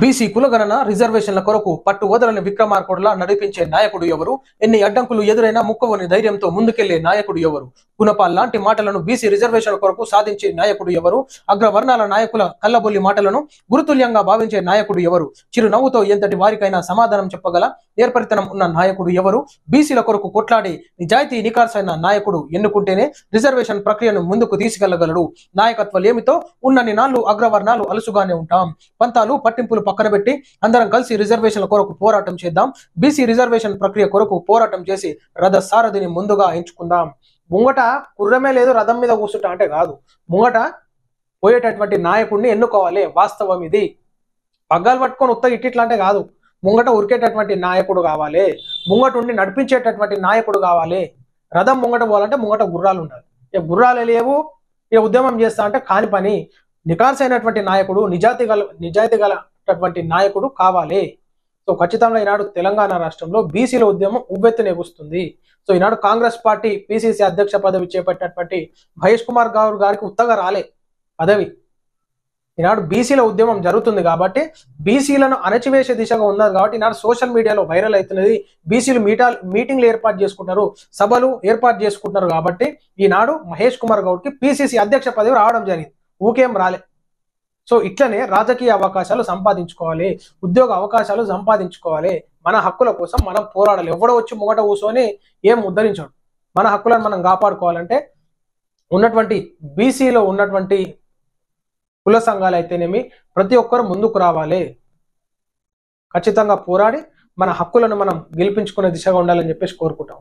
BC కులగణన రిజర్వేషన్ల కొరకు పట్టు వదలని విక్రమార్కుడులా నడిపించే నాయకుడు ఎవరు? ఎన్ని అడ్డంకులు ఎదురైనా ముక్కవని ధైర్యంతో ముందుకెళ్లే నాయకుడు ఎవరు? గుణపాల్ లాంటి మాటలను బీసీ రిజర్వేషన్ల కొరకు సాధించే నాయకుడు ఎవరు? అగ్రవర్ణాల నాయకుల కల్లబొల్లి మాటలను గురుతుల్యంగా భావించే నాయకుడు ఎవరు? చిరునవ్వుతో ఎంతటి వారికైనా సమాధానం చెప్పగల నేర్పరితనం ఉన్న నాయకుడు ఎవరు? బీసీల కొరకు కొట్లాడి నిజాయితీ నికార్సైన నాయకుడు ఎన్నుకుంటేనే రిజర్వేషన్ ప్రక్రియను ముందుకు తీసుకెళ్లగలడు. నాయకత్వలేమితో ఉన్నన్ని నాళ్లు అగ్రవర్ణాలు అలుసుగానే ఉంటాం. పంతాలు పట్టింపులు పక్కన పెట్టి అందరం కలిసి రిజర్వేషన్ల కొరకు పోరాటం చేద్దాం. బీసీ రిజర్వేషన్ ప్రక్రియ కొరకు పోరాటం చేసి రథ సారథిని ముందుగా ఎంచుకుందాం. ముంగట కుర్రమే లేదు రథం మీద కూర్చుంటా అంటే కాదు, ముంగట పోయేటటువంటి నాయకుడిని ఎన్నుకోవాలి. వాస్తవం ఇది. పగ్గాలు పట్టుకొని ఉత్త ఇట్లా అంటే కాదు, ముంగట ఉరికేటటువంటి నాయకుడు కావాలి, ముంగట ఉండి నడిపించేటటువంటి నాయకుడు కావాలి. రథం ముంగట పోవాలంటే ముంగట గుర్రాలు ఉండాలి. ఇక గుర్రాలు లేవు, ఇక ఉద్యమం చేస్తా అంటే కాని పని. నికార్సైనటువంటి నాయకుడు, నిజాయితీ గలటువంటి నాయకుడు కావాలి. సో ఖచ్చితంగా ఈనాడు తెలంగాణ రాష్ట్రంలో బీసీల ఉద్యమం ఉవ్వెత్తునెగుస్తుంది. సో ఈనాడు కాంగ్రెస్ పార్టీ పిసిసి అధ్యక్ష పదవి చేపట్టినటువంటి మహేష్ కుమార్ గౌడ్ గారికి ఉత్తగా రాలే పదవి. ఈనాడు బీసీల ఉద్యమం జరుగుతుంది కాబట్టి, బీసీలను అణచివేసే దిశగా ఉన్నది కాబట్టి ఈనాడు సోషల్ మీడియాలో వైరల్ అవుతున్నది. బీసీలు మీటింగ్లు ఏర్పాటు చేసుకుంటున్నారు, సభలు ఏర్పాటు చేసుకుంటున్నారు. కాబట్టి ఈనాడు మహేష్ కుమార్ గౌడ్కి పిసిసి అధ్యక్ష పదవి రావడం జరిగింది, ఊకేం రాలే. సో ఇట్లనే రాజకీయ అవకాశాలు సంపాదించుకోవాలి, ఉద్యోగ అవకాశాలు సంపాదించుకోవాలి. మన హక్కుల కోసం మనం పోరాడాలి. ఎవడో వచ్చి ముంగట కూర్చొని ఏం ఉద్ధరించాడు. మన హక్కులను మనం కాపాడుకోవాలంటే ఉన్నటువంటి బీసీలో ఉన్నటువంటి కుల సంఘాలు అయితేనేమి ప్రతి ఒక్కరు ముందుకు రావాలి. ఖచ్చితంగా పోరాడి మన హక్కులను మనం గెలిపించుకునే దిశగా ఉండాలని చెప్పేసి కోరుకుంటాం.